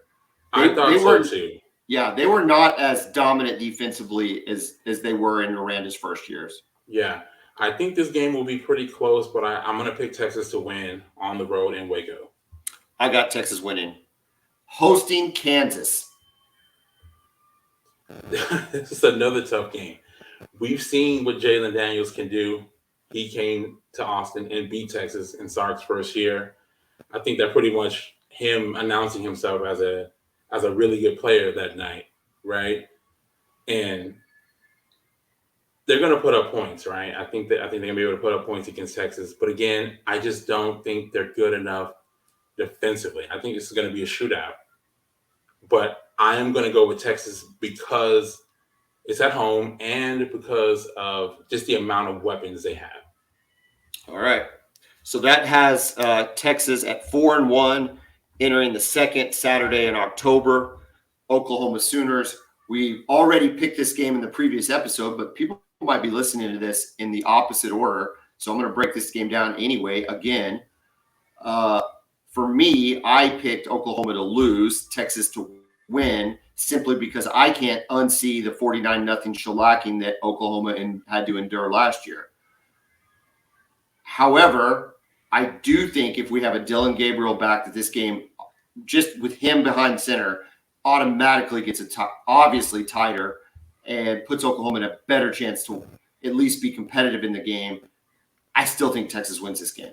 I thought so, too. Yeah, they were not as dominant defensively as they were in Aranda's first years. Yeah, I think this game will be pretty close, but I'm going to pick Texas to win on the road in Waco. I got Texas winning. Hosting Kansas. This is another tough game. we've seen what Jalen Daniels can do. He came to Austin and beat Texas in Sark's first year. I think that pretty much him announcing himself as a really good player that night, right? And they're going to put up points, right? I think they're going to be able to put up points against Texas. But again, I just don't think they're good enough defensively. I think this is going to be a shootout. But I am going to go with Texas because it's at home and because of just the amount of weapons they have. All right. So that has Texas at 4-1, entering the second Saturday in October. Oklahoma Sooners. We already picked this game in the previous episode, but people might be listening to this in the opposite order. So I'm going to break this game down anyway. Again, for me, I picked Oklahoma to lose, Texas to win, simply because I can't unsee the 49-0 shellacking that Oklahoma had to endure last year. However, I do think if we have a Dylan Gabriel back, that this game, just with him behind center, automatically gets obviously tighter and puts Oklahoma in a better chance to at least be competitive in the game. I still think Texas wins this game.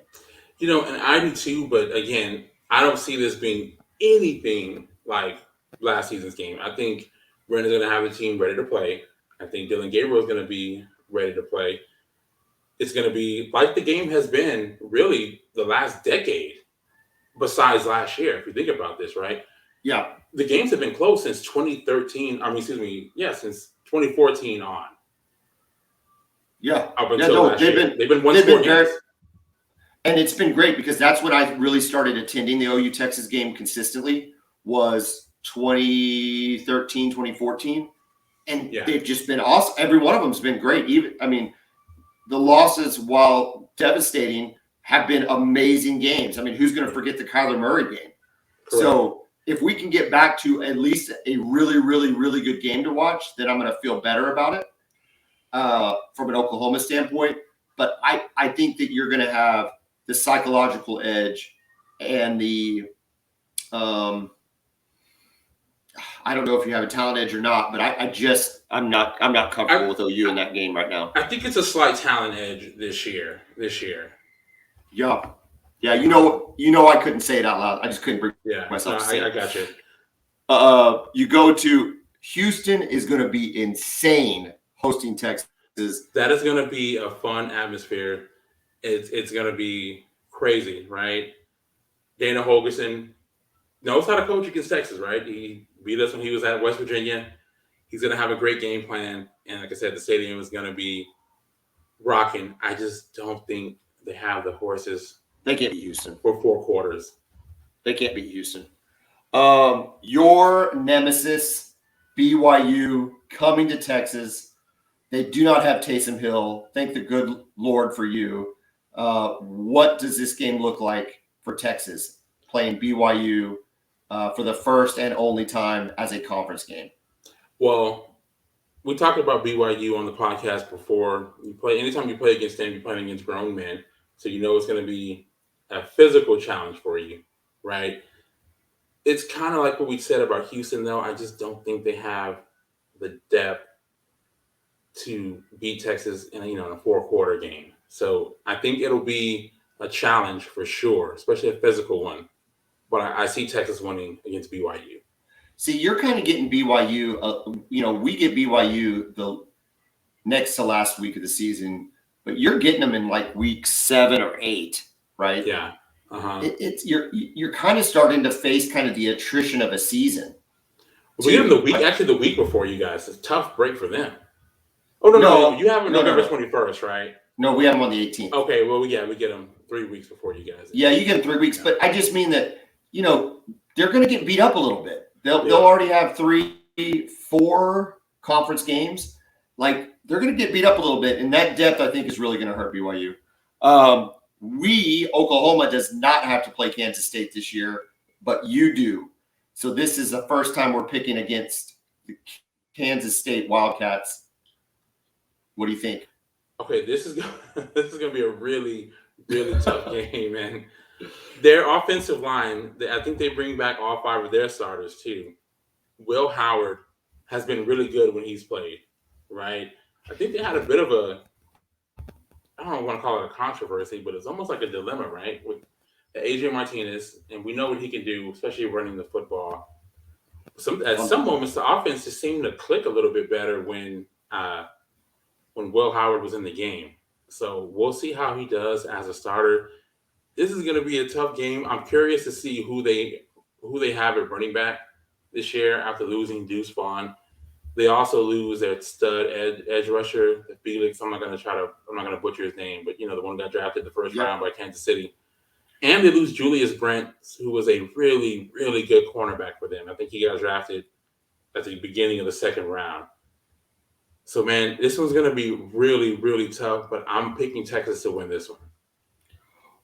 And I do too, but again, I don't see this being anything like last season's game. I think Brennan's going to have the team ready to play. I think Dylan Gabriel is going to be ready to play. It's going to be like the game has been really the last decade, besides last year, if you think about this, right? Yeah. The games have been close since 2013. Since 2014 on. Yeah. Up until last year. They've been one score games. And it's been great because that's when I really started attending the OU Texas game consistently, was 2013, 2014. And they've just been awesome. Every one of them has been great. The losses, while devastating, have been amazing games. Who's going to forget the Kyler Murray game? Correct. So if we can get back to at least a really, really, really good game to watch, then I'm going to feel better about it from an Oklahoma standpoint. But I think that you're going to have the psychological edge and the I don't know if you have a talent edge or not, but I'm not comfortable with OU in that game right now. I think it's a slight talent edge this year. Yeah. I couldn't say it out loud. I just couldn't bring myself to say it. I got you. You go to Houston is going to be insane hosting Texas. That is going to be a fun atmosphere. It's going to be crazy, right? Dana Holgerson knows how to coach against Texas, right? He beat us when he was at West Virginia. He's going to have a great game plan. And like I said, the stadium is going to be rocking. I just don't think they have the horses. They can't beat Houston. For 4 quarters. They can't beat Houston. Your nemesis, BYU, coming to Texas. They do not have Taysom Hill. Thank the good Lord for you. What does this game look like for Texas playing BYU for the first and only time as a conference game? Well, we talked about BYU on the podcast before. Anytime you play against them, you're playing against grown men. So you know it's going to be a physical challenge for you, right? It's kind of like what we said about Houston, though. I just don't think they have the depth to beat Texas in a 4-quarter game. So I think it'll be a challenge for sure, especially a physical one. But I see Texas winning against BYU. See, you're kind of getting BYU. We get BYU the next to last week of the season, but you're getting them in like week 7 or 8, right? Yeah. Uh-huh. You're kind of starting to face kind of the attrition of a season. We get them the week before you guys. It's a tough break for them. Oh, no. You have them November 21st, right? No, we have them on the 18th. Okay, well, we get them 3 weeks before you guys. Yeah, you get them 3 weeks, but I just mean that, they're going to get beat up a little bit. They'll already have 3-4 conference games. Like, they're going to get beat up a little bit, and that depth, I think, is really going to hurt BYU. Oklahoma does not have to play Kansas State this year, but you do. So this is the first time we're picking against the Kansas State Wildcats. What do you think? Okay, this is going to be a really, really tough game, man. Their offensive line, I think they bring back all 5 of their starters too. Will Howard has been really good when he's played, right? I think they had a bit of a, I don't want to call it a controversy, but it's almost like a dilemma, right? With Adrian Martinez, and we know what he can do, especially running the football. At some moments, the offense just seemed to click a little bit better when Will Howard was in the game. So we'll see how he does as a starter. This is going to be a tough game. I'm curious to see who they have at running back this year after losing Deuce Vaughn. They also lose their stud edge rusher, Felix. I'm not going to butcher his name, but the one who got drafted the first round by Kansas City. And they lose Julius Brent, who was a really, really good cornerback for them. I think he got drafted at the beginning of the second round. So, man, this one's going to be really, really tough, but I'm picking Texas to win this one.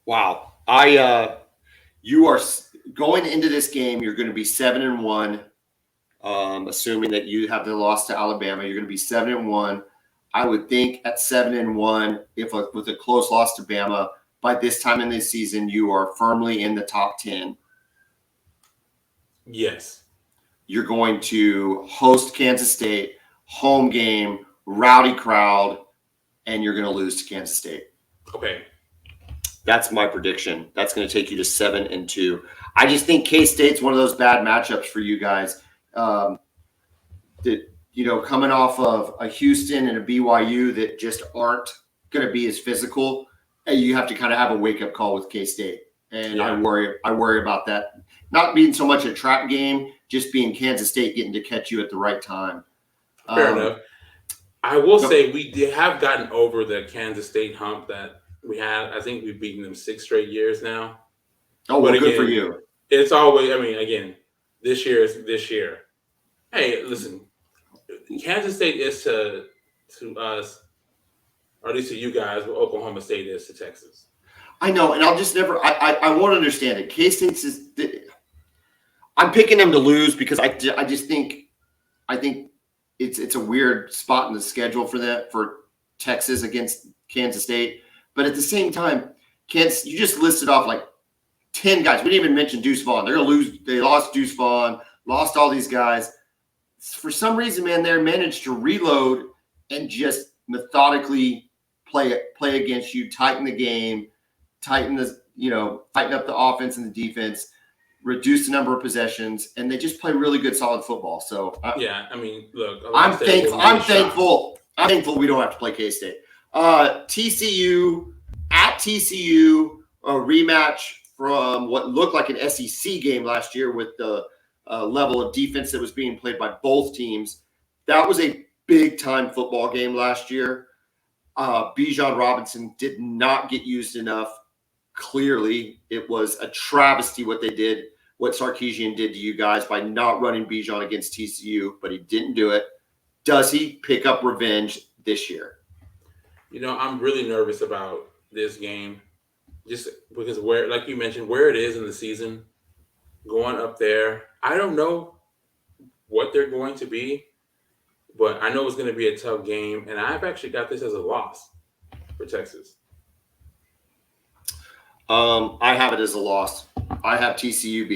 Wow. You are going into this game, you're going to be 7-1. Assuming that you have the loss to Alabama, you're going to be 7-1. I would think at 7-1, with a close loss to Bama, by this time in this season, you are firmly in the top 10. Yes. You're going to host Kansas State, home game, rowdy crowd, and you're going to lose to Kansas State. Okay. That's my prediction. That's going to take you to 7-2. I just think K-State's one of those bad matchups for you guys. Coming off of a Houston and a BYU that just aren't going to be as physical, you have to kind of have a wake-up call with K-State. And I worry about that. Not being so much a trap game, just being Kansas State getting to catch you at the right time. Fair enough. I will say we have gotten over the Kansas State hump that we had. I think we've beaten them 6 straight years now. Oh, well, good for you. It's always, again, this year is this year. Hey, listen, Kansas State is to us, or at least to you guys, what Oklahoma State is to Texas. I know, and I'll just never. I won't understand it. K-State's is. I'm picking them to lose because I think it's a weird spot in the schedule for Texas against Kansas State. But at the same time, you just listed off like 10 guys. We didn't even mention Deuce Vaughn. They're gonna lose. They lost Deuce Vaughn, lost all these guys. For some reason, man, they managed to reload and just methodically play against you, tighten the game, tighten up the offense and the defense, reduce the number of possessions, and they just play really good, solid football. So look, I'm thankful we don't have to play K-State. TCU at TCU, a rematch from what looked like an SEC game last year with the level of defense that was being played by both teams. That was a big-time football game last year. Bijan Robinson did not get used enough. Clearly, it was a travesty what Sarkisian did to you guys by not running Bijan against TCU, but he didn't do it. Does he pick up revenge this year? I'm really nervous about this game just because like you mentioned, where it is in the season, going up there. I don't know what they're going to be, but I know it's going to be a tough game, and I've actually got this as a loss for Texas. I have it as a loss. I have TCU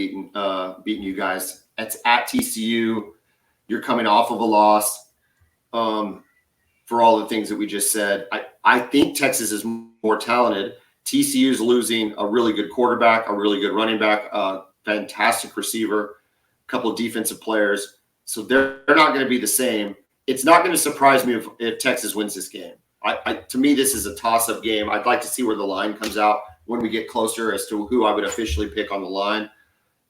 beating you guys. It's at TCU. You're coming off of a loss. For all the things that we just said, I think Texas is more talented. TCU is losing a really good quarterback, a really good running back, a fantastic receiver, a couple of defensive players. So they're not going to be the same. It's not going to surprise me if Texas wins this game. To me, this is a toss-up game. I'd like to see where the line comes out when we get closer as to who I would officially pick on the line.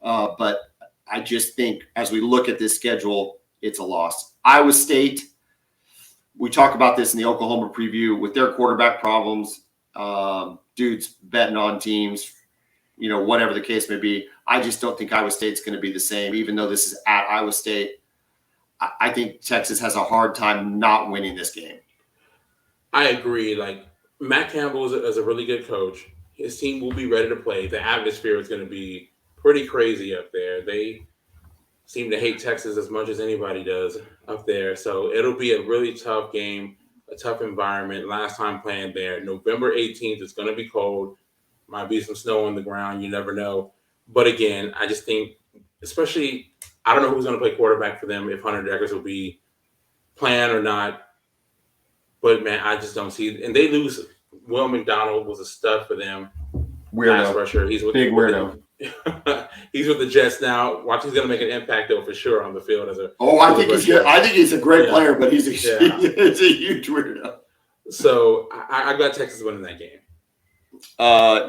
But I just think as we look at this schedule, it's a loss. Iowa State, we talk about this in the Oklahoma preview with their quarterback problems, dudes betting on teams, whatever the case may be. I just don't think Iowa State's going to be the same, even though this is at Iowa State. I think Texas has a hard time not winning this game. I agree. Like, Matt Campbell is a really good coach. His team will be ready to play. The atmosphere is going to be pretty crazy up there. They seem to hate Texas as much as anybody does up there. So it'll be a really tough game, a tough environment. Last time playing there, November 18th, it's going to be cold. Might be some snow on the ground. You never know. But again, I just think, especially, I don't know who's going to play quarterback for them, if Hunter Dekkers will be playing or not. But man, I just don't see it. And they lose. Will McDonald was a stud for them. Pass Weirdo. rusher. He's with Big weirdo. He's with the Jets now. Watch, he's going to make an impact though for sure on the field as a. I think he's good. I think he's a great player, but he's a huge weirdo. So I got Texas winning that game.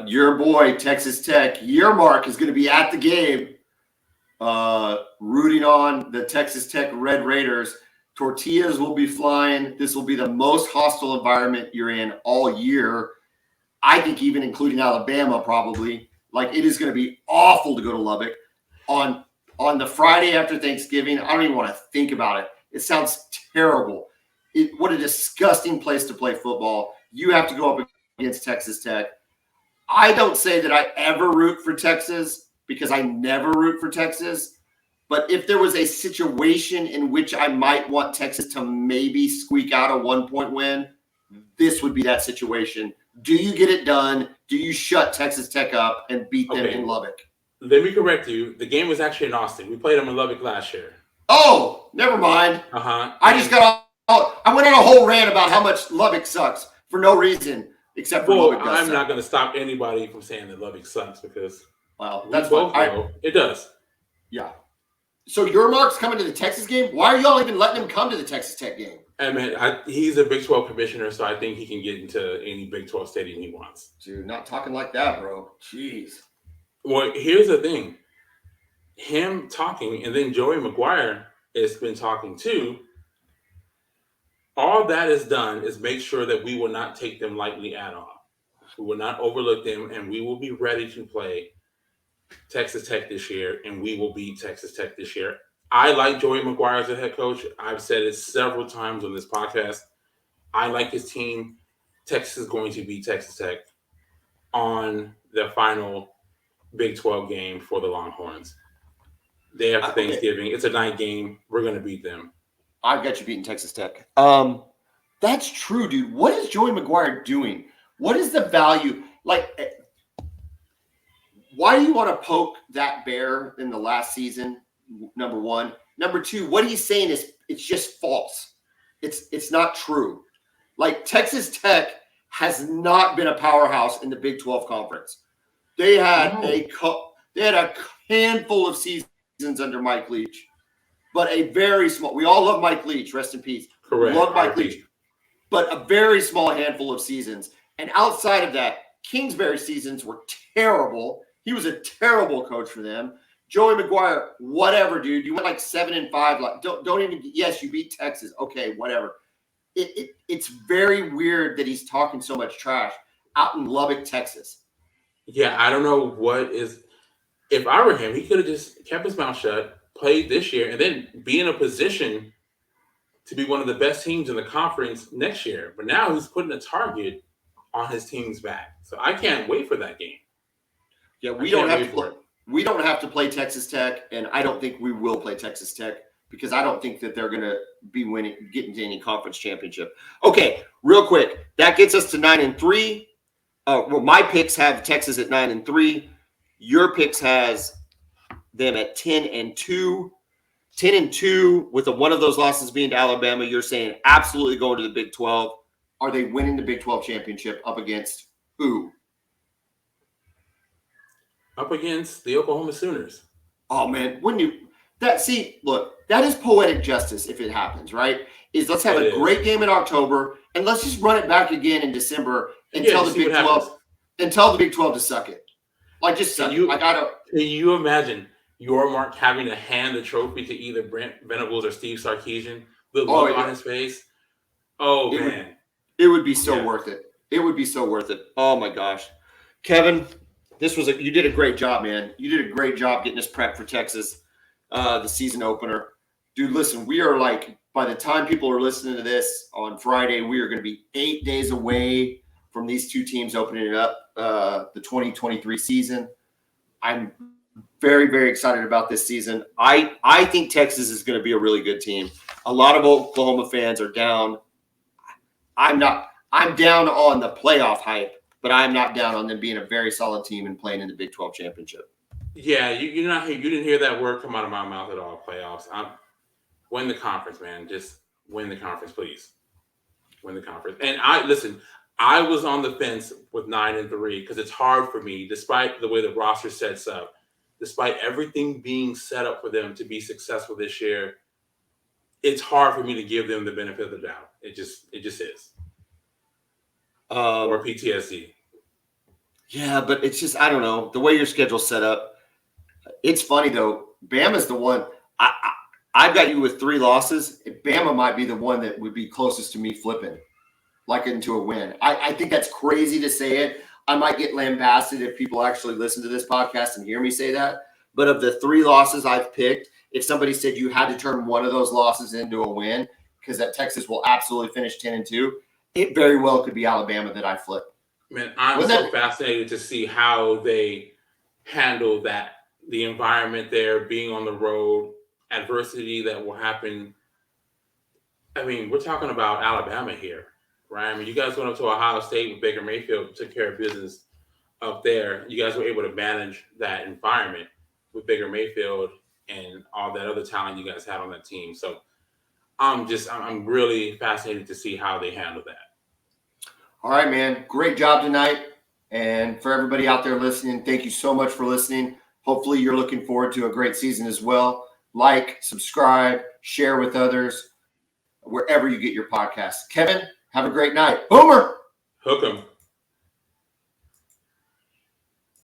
Your boy Texas Tech, Yearmark, is going to be at the game, rooting on the Texas Tech Red Raiders. Tortillas will be flying. This will be the most hostile environment you're in all year. I think even including Alabama, probably. Like, it is going to be awful to go to Lubbock on the Friday after Thanksgiving. I don't even want to think about it. It sounds terrible. What a disgusting place to play football. You have to go up against Texas Tech. I don't say that I ever root for Texas because I never root for Texas. But if there was a situation in which I might want Texas to maybe squeak out a 1-point win, this would be that situation. Do you get it done? Do you shut Texas Tech up and beat them in Lubbock? Let me correct you. The game was actually in Austin. We played them in Lubbock last year. Oh, never mind. I just got I went on a whole rant about how much Lubbock sucks for no reason except for Lubbock does. I'm not going to stop anybody from saying that Lubbock sucks because that's both know it does. Yeah. So Yearmark's coming to the Texas game? Why are y'all even letting him come to the Texas Tech game? I mean, he's a Big 12 commissioner, so I think he can get into any Big 12 stadium he wants. Dude, not talking like that, bro. Jeez. Well, here's the thing. Him talking, and then Joey McGuire has been talking too. All that is done is make sure that we will not take them lightly at all. We will not overlook them, and we will be ready to play Texas Tech this year, and we will beat Texas Tech this year. I like Joey McGuire as a head coach. I've said it several times on this podcast. I like his team. Texas is going to beat Texas Tech on the final Big 12 game for the Longhorns. Day after Thanksgiving. It's a night game. We're going to beat them. I've got you beating Texas Tech. That's true, dude. What is Joey McGuire doing? What is the value? Like, why do you want to poke that bear in the last season? Number one. Number two, what he's saying is it's just false. It's not true. Like, Texas Tech has not been a powerhouse in the Big 12 conference. They had a handful of seasons under Mike Leach, but a very small. We all love Mike Leach. Rest in peace. Correct. Love Mike Leach, but a very small handful of seasons. And outside of that, Kingsbury's seasons were terrible. He was a terrible coach for them. Joey McGuire, whatever, dude. You went like 7-5. Like, don't even. Yes, you beat Texas. Okay, whatever. It's very weird that he's talking so much trash out in Lubbock, Texas. Yeah, I don't know what is. If I were him, he could have just kept his mouth shut, played this year, and then be in a position to be one of the best teams in the conference next year. But now he's putting a target on his team's back. So I can't wait for that game. Yeah, we don't have to play Texas Tech, and I don't think we will play Texas Tech because I don't think that they're going to be getting to any conference championship. Okay, real quick. That gets us to 9-3. Well, my picks have Texas at 9-3. Your picks has them at 10-2. 10-2 with one of those losses being to Alabama. You're saying absolutely going to the Big 12. Are they winning the Big 12 championship up against who? Up against the Oklahoma Sooners. Oh, man. Wouldn't you? Look, that is poetic justice if it happens, right? Let's have a great game in October, and let's just run it back again in December and tell the Big 12 to suck it. Like, just suck it. Can you imagine Yearmark having to hand the trophy to either Brent Venables or Steve Sarkisian? The look on his face. Oh, man. It would be so worth it. It would be so worth it. Oh, my gosh. Kevin, you did a great job, man. You did a great job getting us prepped for Texas, the season opener. Dude, listen, we are like, by the time people are listening to this on Friday, we are going to be 8 days away from these two teams opening it up, the 2023 season. I'm very, very excited about this season. I think Texas is going to be a really good team. A lot of Oklahoma fans are down. I'm down on the playoff hype, but I'm not down on them being a very solid team and playing in the Big 12 championship. Yeah, you didn't hear that word come out of my mouth at all. Playoffs. Win the conference, man. Just win the conference, please. win the conference. And I was on the fence with 9-3 because it's hard for me, despite the way the roster sets up, despite everything being set up for them to be successful this year. It's hard for me to give them the benefit of the doubt. It just is. Or PTSD. Yeah, but it's just, I don't know, the way your schedule's set up. It's funny though. Bama's the one. I've got you with 3 losses. Bama might be the one that would be closest to me flipping, like into a win. I think that's crazy to say it. I might get lambasted if people actually listen to this podcast and hear me say that. But of the 3 losses I've picked, if somebody said you had to turn one of those losses into a win, because that Texas will absolutely finish 10-2, it very well could be Alabama that I flip. Man, I'm fascinated to see how they handle that, the environment there, being on the road, adversity that will happen. I mean, we're talking about Alabama here, right? I mean, you guys went up to Ohio State with Baker Mayfield, took care of business up there. You guys were able to manage that environment with Baker Mayfield and all that other talent you guys had on that team. So I'm really fascinated to see how they handle that. All right, man. Great job tonight. And for everybody out there listening, thank you so much for listening. Hopefully you're looking forward to a great season as well. Like, subscribe, share with others, wherever you get your podcasts. Kevin, have a great night. Boomer! Hook 'em.